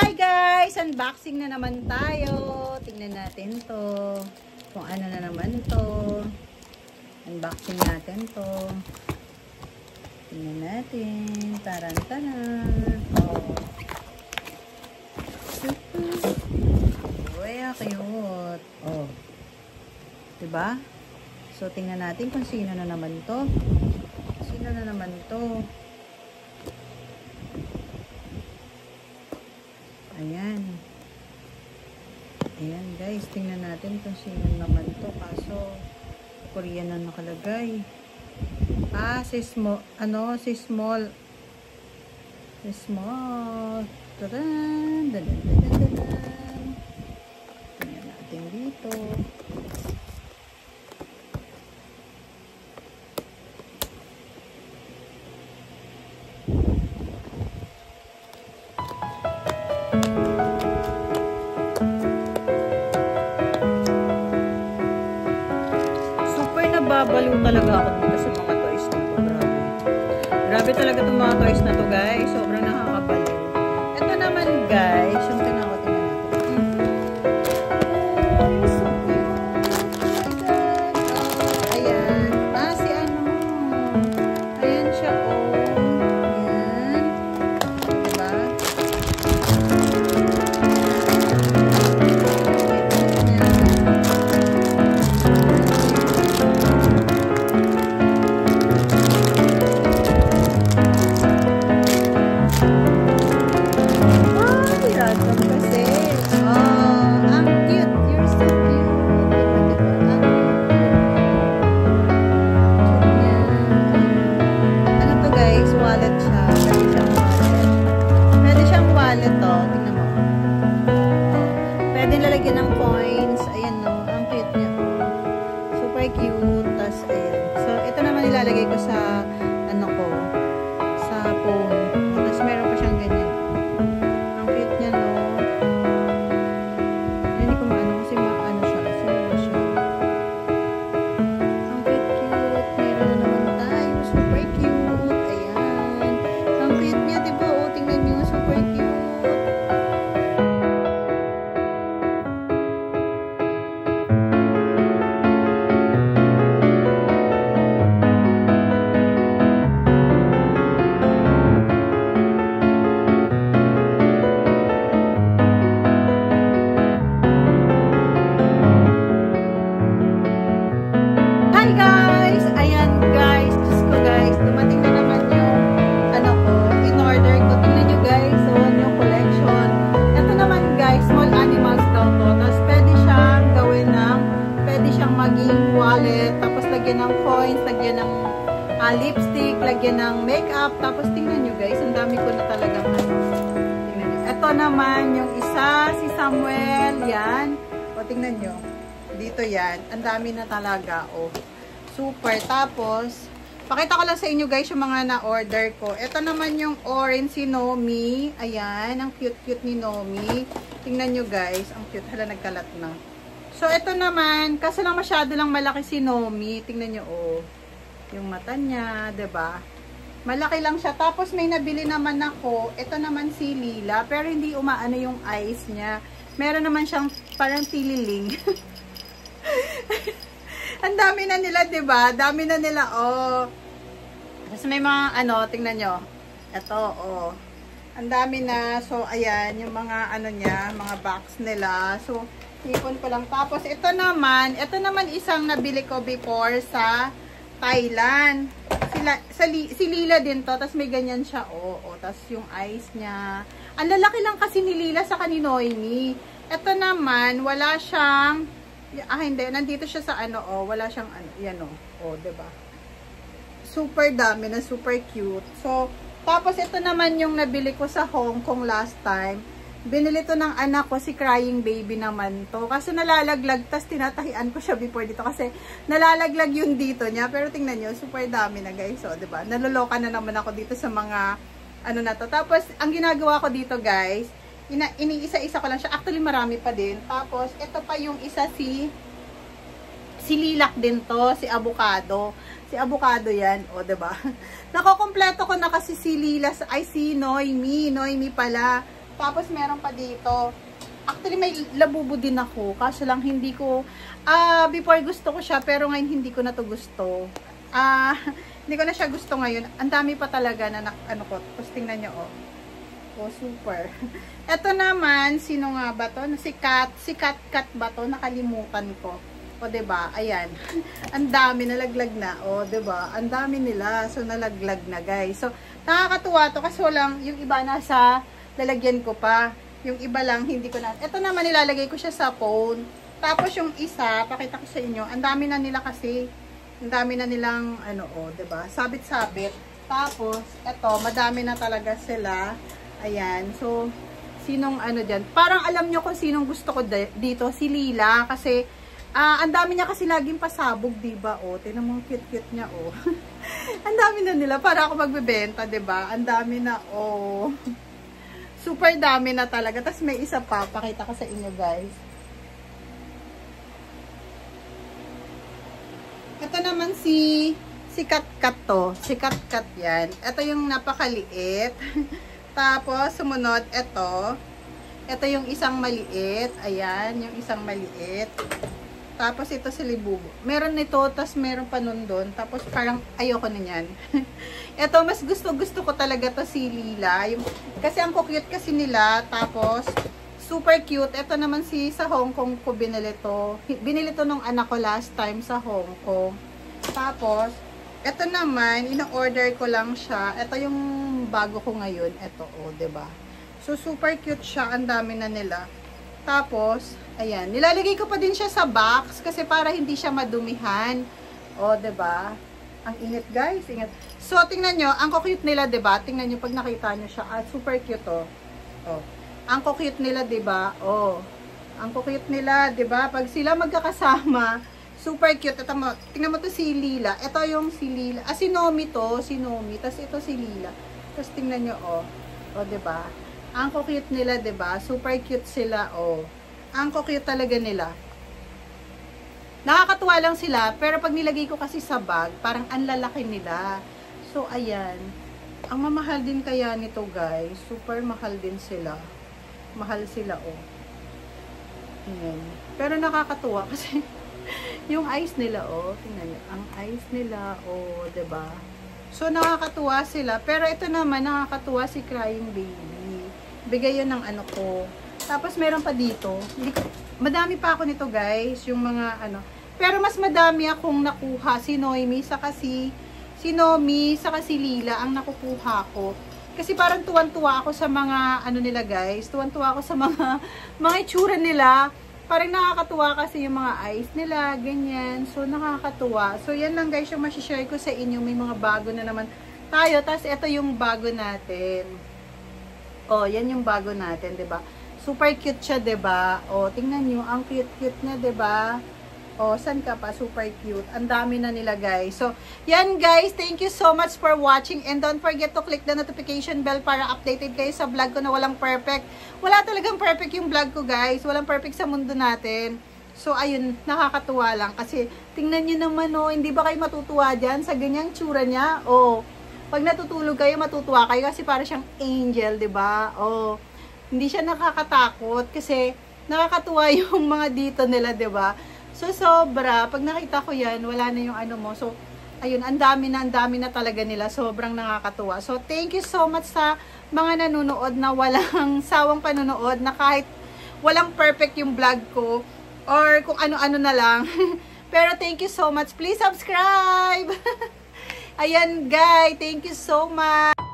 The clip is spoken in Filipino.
Hi guys! Unboxing na naman tayo. Tingnan natin to. Kung ano na naman to. Unboxing natin to. Tingnan natin. Taran-taran. Oh. Uy, cute. Oh. Diba? So, tingnan natin kung sino na naman to. Sino na naman to. Ayan. Ayan guys, tingnan natin kung sino naman to. Kaso, Korean na nakalagay. Ah, si small. Ano? Si small. Si small. Tadan! Dadan, dadan, dadan. Tingnan natin dito. Babaliw talaga ako dito sa mga toys na to. Grabe. Grabe talaga itong mga toys na to guys. Sobrang nakakabaliw. Ito naman guys, yung tinakotin na natin. Oh, so cute. Ayan. Ah, si ano. Ayan siya oh. Ayan. Diba? Lalagyan ng points. Ayan no, ang cute niya. Super cute. Tapos ayan. So, ito naman ilalagay ko sa ano ko, sa phone. Tapos meron pa siyang ganyan. Ang cute niya no. Hindi ko maano kasi maano siya. Sino siya? Ang cute. Meron na naman tayo. Super cute. Ayan. Ang cute niya, diba? O, tingnan niyo. Super cute. Tapos lagyan ng coins, lagyan ng lipstick, lagyan ng makeup. Tapos tingnan nyo guys, ang dami ko na talagang ano. Tingnan nyo. Ito naman yung isa, si Samuel. Yan. O tingnan nyo. Dito yan. Ang dami na talaga. O. Super. Tapos, pakita ko lang sa inyo guys yung mga na-order ko. Ito naman yung orange si Nomi. Ayan. Ang cute-cute ni Nomi. Tingnan nyo guys. Ang cute. Hala, nagkalat na. So, ito naman, kasi lang masyado lang malaki si Nomi. Tingnan nyo, oh. Yung mata niya, diba? Malaki lang siya. Tapos, may nabili naman ako. Ito naman si Lila. Pero, hindi umaano yung eyes niya. Meron naman siyang parang tililing. Ang dami na nila, diba? Dami na nila, oh. Tapos, may mga, ano, tingnan nyo. Ito, oh. Ang dami na. So, ayan, yung mga, ano niya, mga box nila. So, ipon ko lang. Tapos, ito naman isang nabili ko before sa Thailand. Si Lila din to. Tapos, may ganyan siya. Oh. Tapos, yung eyes niya. Ang lalaki lang kasi ni Lila sa kaninoyni. Ito naman, wala siyang, hindi. Nandito siya sa ano, oh. Wala siyang, ano, yan, oh. Oh, diba? Super dami na, super cute. So, tapos, ito naman yung nabili ko sa Hong Kong last time. Binili to ng anak ko, si Crying Baby naman to. Kasi nalalaglag, tas tinatahian ko siya before dito. Kasi nalalaglag yung dito niya. Pero tingnan nyo, super dami na guys. So, diba? Naluloka na naman ako dito sa mga, ano na to. Tapos, ang ginagawa ko dito guys, iniisa-isa ko lang siya. Actually, marami pa din. Tapos, ito pa yung isa si Lilac din to, si Avocado. Si Avocado yan, o, diba? Nakokompleto ko na kasi si Lila, ay si Noemi pala. Tapos meron pa dito. Actually, may labubo din ako. Kaso lang hindi ko, before gusto ko siya, pero ngayon hindi ko na to gusto. Hindi ko na siya gusto ngayon. Ang dami pa talaga na, ano ko. Tapos tingnan nyo, oh. Oh, super. Ito naman, sino nga ba to? Si Kat ba to? Nakalimutan ko. O, diba? Ayan. Ang dami, nalaglag na. O, diba? Ang dami nila. So, nalaglag na, guys. So, nakakatuwa to kasi walang, yung iba nasa lalagyan ko pa. Yung iba lang, hindi ko na. Ito naman, nilalagay ko siya sa phone. Tapos, yung isa, pakita ko sa inyo, ang dami na nila kasi. Ang dami na nilang, ano, o, diba? Sabit-sabit. Tapos, eto, madami na talaga sila. Ayan. So, sinong ano dyan? Parang alam nyo kung sinong gusto ko dito. Si Lila. Kasi, ang dami niya kasi laging pasabog, diba? O, tingnan mo, cute-cute niya, o. Ang dami na nila. Para ako magbebenta, diba? Ang dami na, o. Super dami na talaga. Tapos may isa pa. Pakita ko sa inyo, guys. Ito naman si Kat to. Si Kat yan. Ito yung napakaliit. Tapos, sumunod, ito. Ito yung isang maliit. Ayan, yung isang maliit. Tapos, ito si Libubo. Meron nito, tapos meron pa nun doon. Tapos, parang ayoko na yan. Ito, mas gusto ko talaga to si Lila. Kasi ang cute kasi nila. Tapos, super cute. Ito naman sa Hong Kong ko binili to. Binili to nung anak ko last time sa Hong Kong. Tapos, ito naman, ina-order ko lang siya. Ito yung bago ko ngayon. Ito, oh, diba? So, super cute siya. Ang dami na nila. Tapos, ayan. Nilalagay ko pa din siya sa box kasi para hindi siya madumihan. O, diba? Ang init, guys. Ingat. So, tingnan nyo. Ang cute nila, diba? Tingnan nyo pag nakita nyo siya. Super cute, oh. Oh. Ang cute nila, diba? Oh. Ang cute nila, diba? Pag sila magkakasama, super cute. Ito mo, tingnan mo to si Lila. Ito yung si Lila. Si Nomi to. Si Nomi. Tapos ito si Lila. Tapos tingnan nyo, oh. Oh, diba? Ang cute nila, diba? Super cute sila, oh. Ang cute talaga nila. Nakakatuwa lang sila, pero pag nilagay ko kasi sa bag, parang ang lalaki nila. So, ayan. Ang mamahal din kaya nito, guys. Super mahal din sila. Mahal sila, oh. Ayan. Pero nakakatuwa kasi yung eyes nila, oh. Tingnan nyo. Ang eyes nila, oh, diba? So, nakakatuwa sila. Pero ito naman, nakakatuwa si Crying Baby. Bigay yun ng ano ko. Tapos, meron pa dito. Madami pa ako nito, guys. Yung mga, ano. Pero, mas madami akong nakuha. Si Noemi, saka si Nomi, saka si Lila, ang nakukuha ko. Kasi parang tuwan-tuwa ako sa mga, ano nila, guys. Tuwan-tuwa ako sa mga itsura nila. Parang nakakatuwa kasi yung mga eyes nila, ganyan. So, nakakatuwa. So, yan lang, guys, yung masishare ko sa inyo. May mga bago na naman tayo. Tapos, ito yung bago natin. Oh, yan yung bago natin, 'di ba? Super cute siya, 'di ba? Oh, tingnan niyo, ang cute-cute niya, 'di ba? Oh, san ka pa? Super cute. Ang dami na nila, guys. So, yan, guys. Thank you so much for watching and don't forget to click the notification bell para updated kayo sa vlog ko na walang perfect. Wala talagang perfect yung vlog ko, guys. Walang perfect sa mundo natin. So, ayun, nakakatuwa lang kasi tingnan niyo naman, oh, hindi ba kayo matutuwa diyan sa ganyang tsura niya? Oh, pag natutulog kayo, matutuwa kayo kasi para siyang angel, 'di ba? Oh, hindi siya nakakatakot kasi nakakatuwa yung mga dito nila, 'di ba? So, sobra. Pag nakita ko 'yan, wala na yung ano mo. So, ayun, ang dami na talaga nila. Sobrang nakakatuwa. So, thank you so much sa mga nanonood na walang sawang panonood na kahit walang perfect yung vlog ko or kung ano-ano na lang. Pero thank you so much. Please subscribe! Ayan, guys. Thank you so much.